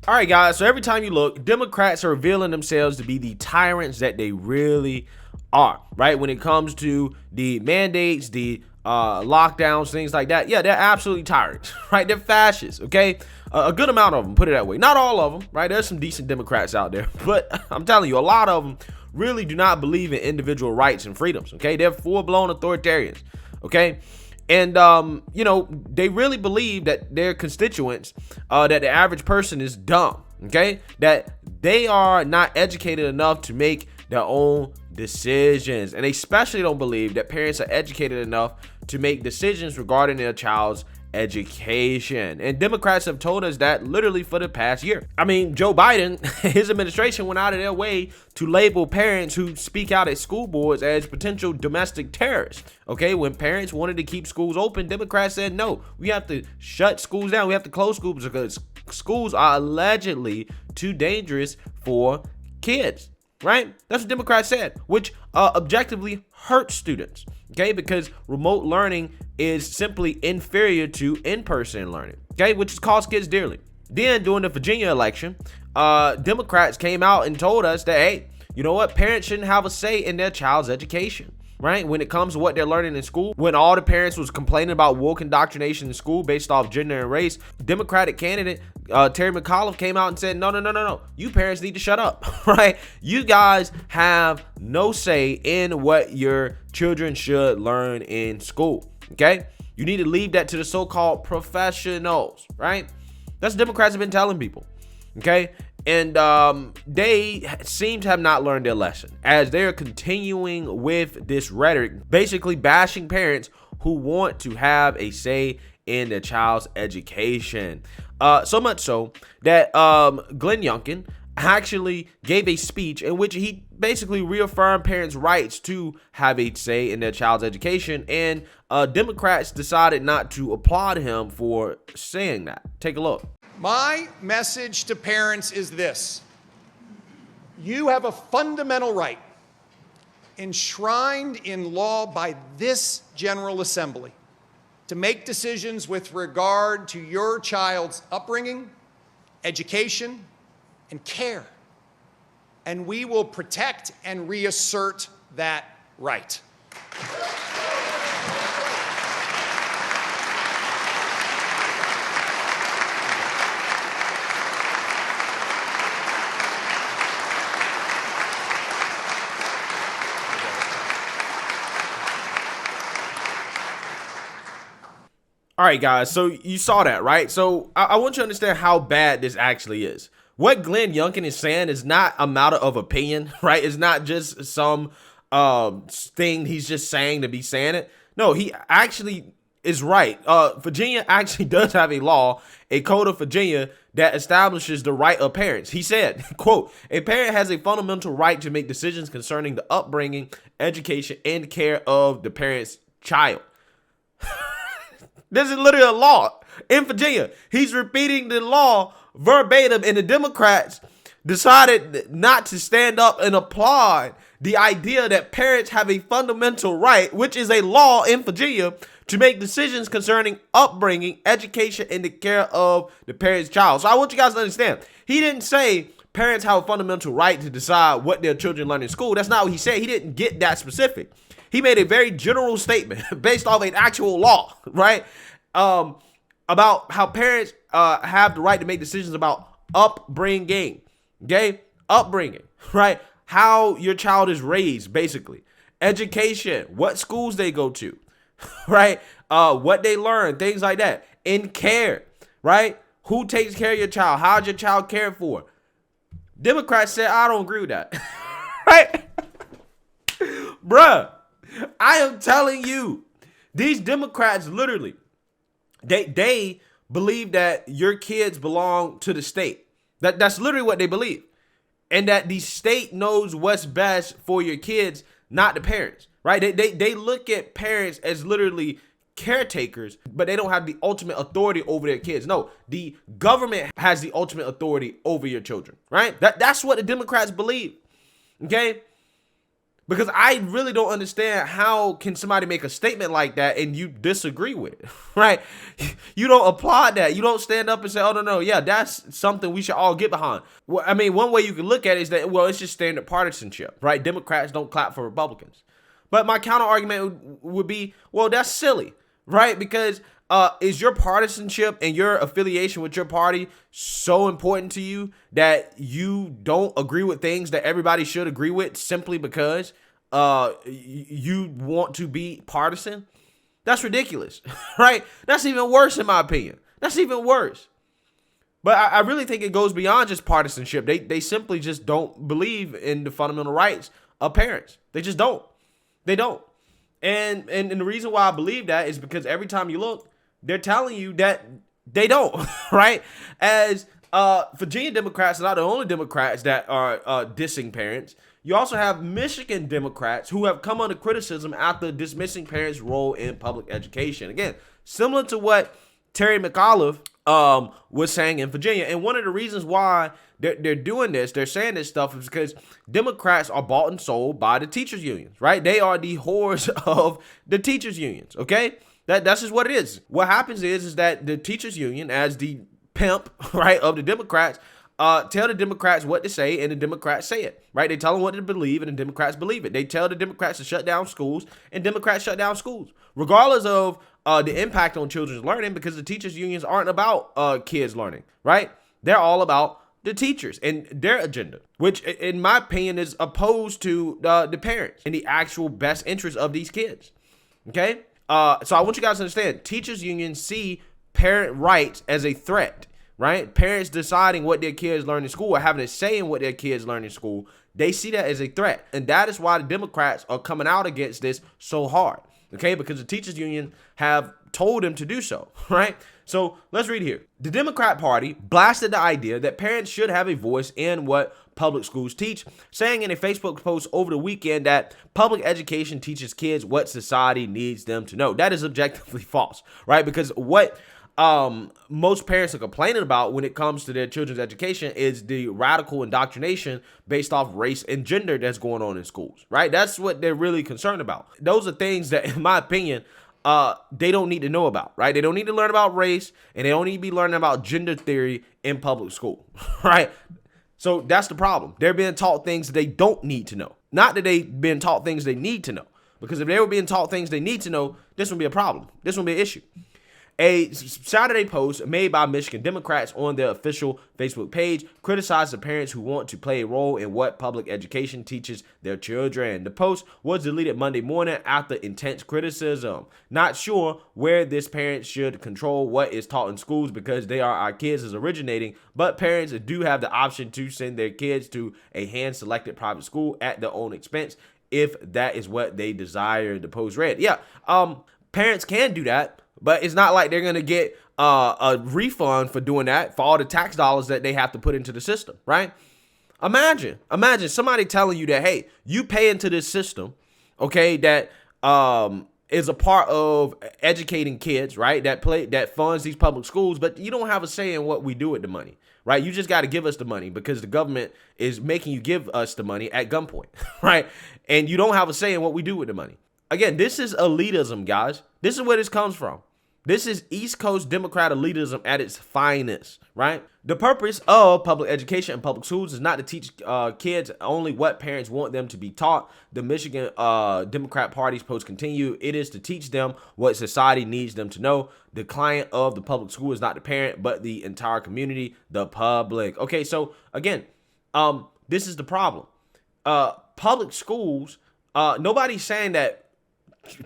All right, guys, so every time you look, Democrats are revealing themselves to be the tyrants that they really are, right? When it comes to the mandates, the lockdowns, things like that. Yeah, they're absolutely tyrants, right? They're fascists, okay? A good amount of them, put it that way. Not all of them, right? There's some decent Democrats out there, but I'm telling you, a lot of them really do not believe in individual rights and freedoms, okay? They're full-blown authoritarians, okay? And, they really believe that their constituents, that the average person is dumb, okay? That they are not educated enough to make their own decisions. And they especially don't believe that parents are educated enough to make decisions regarding their child's education. And Democrats have told us that literally for the past year. I mean, Joe Biden, his administration went out of their way to label parents who speak out at school boards as potential domestic terrorists. Okay, when parents wanted to keep schools open, Democrats said, no, we have to shut schools down. We have to close schools because schools are allegedly too dangerous for kids. Right? That's what Democrats said, which objectively hurts students, okay? Because remote learning is simply inferior to in-person learning, okay? Which has cost kids dearly. Then during the Virginia election, Democrats came out and told us that, hey, you know what? Parents shouldn't have a say in their child's education. Right? When it comes to what they're learning in school, when all the parents was complaining about woke indoctrination in school based off gender and race, Democratic candidate Terry McAuliffe came out and said, no. You parents need to shut up, right? You guys have no say in what your children should learn in school, okay? You need to leave that to the so-called professionals, right? That's what Democrats have been telling people, okay? And they seem to have not learned their lesson as they're continuing with this rhetoric, basically bashing parents who want to have a say in their child's education. So much so that Glenn Youngkin actually gave a speech in which he basically reaffirmed parents' rights to have a say in their child's education. And Democrats decided not to applaud him for saying that. Take a look. My message to parents is this: you have a fundamental right enshrined in law by this General Assembly to make decisions with regard to your child's upbringing, education, and care. And we will protect and reassert that right. All right, guys, so you saw that, right? So I want you to understand how bad this actually is. What Glenn Youngkin is saying is not a matter of opinion, right? It's not just some thing he's just saying to be saying it. No, he actually is right. Virginia actually does have a law, a code of Virginia, that establishes the right of parents. He said, quote, a parent has a fundamental right to make decisions concerning the upbringing, education, and care of the parent's child. This is literally a law in Virginia. He's repeating the law verbatim, and the Democrats decided not to stand up and applaud the idea that parents have a fundamental right, which is a law in Virginia, to make decisions concerning upbringing, education, and the care of the parent's child. So I want you guys to understand, he didn't say parents have a fundamental right to decide what their children learn in school. That's not what he said. He didn't get that specific. He made a very general statement based off an actual law, right? About how parents have the right to make decisions about upbringing, okay? Upbringing, right? How your child is raised, basically. Education, what schools they go to, right? What they learn, things like that. And care, right? Who takes care of your child? How's your child cared for? Democrats said, I don't agree with that, right? Bruh. I am telling you, these Democrats literally, they believe that your kids belong to the state. That's literally what they believe. And that the state knows what's best for your kids, not the parents, right? They look at parents as literally caretakers, but they don't have the ultimate authority over their kids. No, the government has the ultimate authority over your children, right? That's what the Democrats believe, okay? Because I really don't understand how can somebody make a statement like that and you disagree with it, right? You don't applaud that. You don't stand up and say, oh, no, yeah, that's something we should all get behind. Well, I mean, one way you can look at it is that, well, it's just standard partisanship, right? Democrats don't clap for Republicans. But my counter argument would be, well, that's silly, right? Because is your partisanship and your affiliation with your party so important to you that you don't agree with things that everybody should agree with simply because you want to be partisan? That's ridiculous, right? That's even worse in my opinion. That's even worse. But I really think it goes beyond just partisanship. They simply just don't believe in the fundamental rights of parents. They just don't. They don't. And the reason why I believe that is because every time you look, they're telling you that they don't, right? As Virginia Democrats are not the only Democrats that are dissing parents. You also have Michigan Democrats who have come under criticism after dismissing parents' role in public education. Again, similar to what Terry McAuliffe was saying in Virginia. And one of the reasons why they're doing this, they're saying this stuff, is because Democrats are bought and sold by the teachers unions, right? They are the whores of the teachers unions, okay? That's just what it is. What happens is that the teachers union, as the pimp, right, of the Democrats, tell the Democrats what to say, and the Democrats say it, right? They tell them what to believe, and the Democrats believe it. They tell the Democrats to shut down schools, and Democrats shut down schools, regardless of the impact on children's learning, because the teachers unions aren't about kids learning, right? They're all about the teachers and their agenda, which in my opinion is opposed to the parents and the actual best interest of these kids, okay? So I want you guys to understand, teachers unions see parent rights as a threat, right? Parents deciding what their kids learn in school or having a say in what their kids learn in school, they see that as a threat. And that is why the Democrats are coming out against this so hard, okay? Because the teachers union have told them to do so, right? So let's read here. The Democrat Party blasted the idea that parents should have a voice in what public schools teach, saying in a Facebook post over the weekend that public education teaches kids what society needs them to know. That is objectively false, right? Because what most parents are complaining about when it comes to their children's education is the radical indoctrination based off race and gender that's going on in schools, right? That's what they're really concerned about. Those are things that, in my opinion, they don't need to know about, right? They don't need to learn about race, and they don't need to be learning about gender theory in public school, right? So that's the problem. They're being taught things they don't need to know. Not that they've been taught things they need to know. Because if they were being taught things they need to know, this would be a problem. This would be an issue. A Saturday post made by Michigan Democrats on their official Facebook page criticized the parents who want to play a role in what public education teaches their children. The post was deleted Monday morning after intense criticism. Not sure where this parent should control what is taught in schools because they are our kids is originating, but parents do have the option to send their kids to a hand-selected private school at their own expense if that is what they desire, the post read. Yeah, parents can do that. But it's not like they're going to get a refund for doing that, for all the tax dollars that they have to put into the system, right? Imagine somebody telling you that, hey, you pay into this system, okay, that is a part of educating kids, right? That funds these public schools, but you don't have a say in what we do with the money, right? You just got to give us the money because the government is making you give us the money at gunpoint, right? And you don't have a say in what we do with the money. Again, this is elitism, guys. This is where this comes from. This is East Coast Democrat elitism at its finest, right? The purpose of public education and public schools is not to teach kids only what parents want them to be taught. The Michigan Democrat Party's post continue. It is to teach them what society needs them to know. The client of the public school is not the parent, but the entire community, the public. Okay, so again, this is the problem. Public schools, nobody's saying that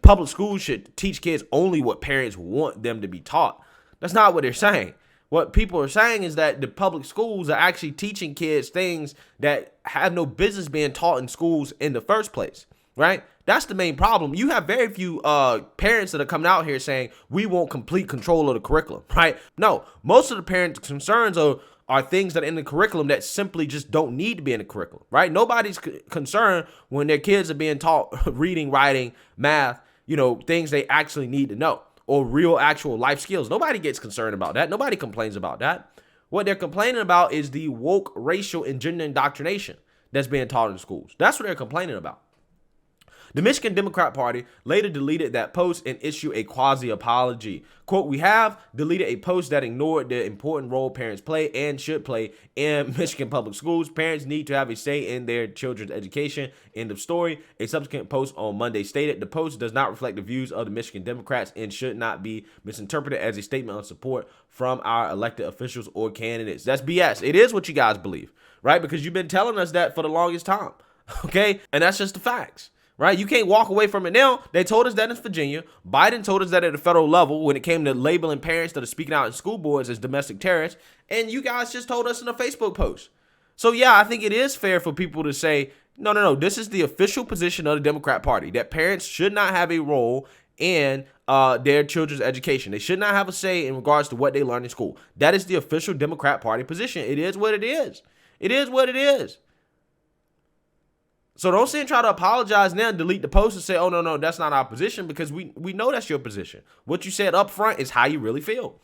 public schools should teach kids only what parents want them to be taught. That's not what they're saying. What people are saying is that the public schools are actually teaching kids things that have no business being taught in schools in the first place, right? That's the main problem. You have very few parents that are coming out here saying, we want complete control of the curriculum, right? No, most of the parents' concerns are things that are in the curriculum that simply just don't need to be in the curriculum, right? Nobody's concerned when their kids are being taught reading, writing, math, things they actually need to know, or real actual life skills. Nobody gets concerned about that. Nobody complains about that. What they're complaining about is the woke racial and gender indoctrination that's being taught in schools. That's what they're complaining about. The Michigan Democrat Party later deleted that post and issued a quasi-apology. Quote, "We have deleted a post that ignored the important role parents play and should play in Michigan public schools. Parents need to have a say in their children's education." End of story. A subsequent post on Monday stated, "The post does not reflect the views of the Michigan Democrats and should not be misinterpreted as a statement of support from our elected officials or candidates." That's BS. It is what you guys believe, right? Because you've been telling us that for the longest time, okay? And that's just the facts. Right? You can't walk away from it now. They told us that in Virginia. Biden told us that at the federal level when it came to labeling parents that are speaking out in school boards as domestic terrorists. And you guys just told us in a Facebook post. So, yeah, I think it is fair for people to say, no, this is the official position of the Democrat Party, that parents should not have a role in their children's education. They should not have a say in regards to what they learn in school. That is the official Democrat Party position. It is what it is. It is what it is. So don't sit and try to apologize now and delete the post and say, oh, no, that's not our position, because we know that's your position. What you said up front is how you really feel.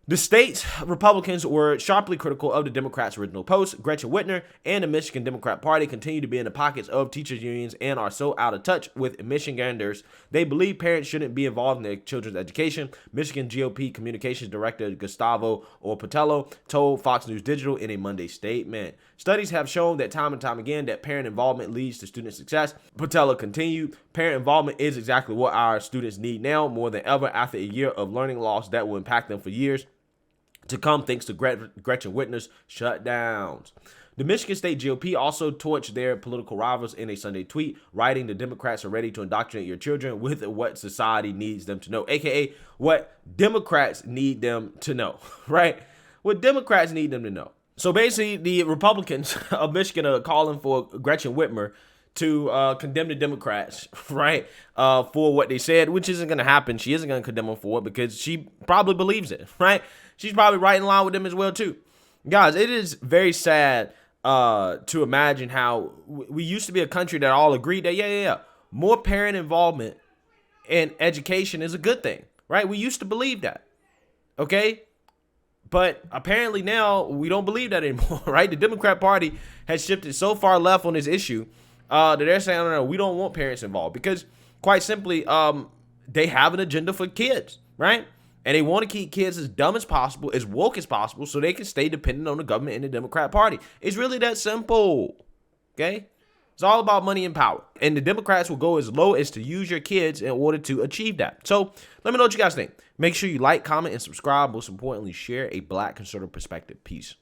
The state's Republicans were sharply critical of the Democrats' original post. Gretchen Whitmer and the Michigan Democrat Party continue to be in the pockets of teachers' unions and are so out of touch with Michiganders. They believe parents shouldn't be involved in their children's education. Michigan GOP Communications Director Gustavo Orpatello told Fox News Digital in a Monday statement. Studies have shown that time and time again that parent involvement leads to student success. Patello continued, "Parent involvement is exactly what our students need now more than ever after a year of learning loss that will impact them for years to come thanks to Gretchen Whitmer's shutdowns." The Michigan State GOP also torched their political rivals in a Sunday tweet, writing, "The Democrats are ready to indoctrinate your children with what society needs them to know," aka what Democrats need them to know, right? What Democrats need them to know. So basically, the Republicans of Michigan are calling for Gretchen Whitmer to condemn the Democrats, right, for what they said, which isn't going to happen. She isn't going to condemn them for it because she probably believes it, right? She's probably right in line with them as well, too. Guys, it is very sad to imagine how we used to be a country that all agreed that, more parent involvement in education is a good thing, right? We used to believe that, okay? But apparently now we don't believe that anymore, right? The Democrat Party has shifted so far left on this issue that they're saying, no, we don't want parents involved because, quite simply, they have an agenda for kids, right? And they want to keep kids as dumb as possible, as woke as possible, so they can stay dependent on the government and the Democrat Party. It's really that simple, okay? It's all about money and power. And the Democrats will go as low as to use your kids in order to achieve that. So let me know what you guys think. Make sure you like, comment, and subscribe. Most importantly, share a Black conservative perspective. Peace.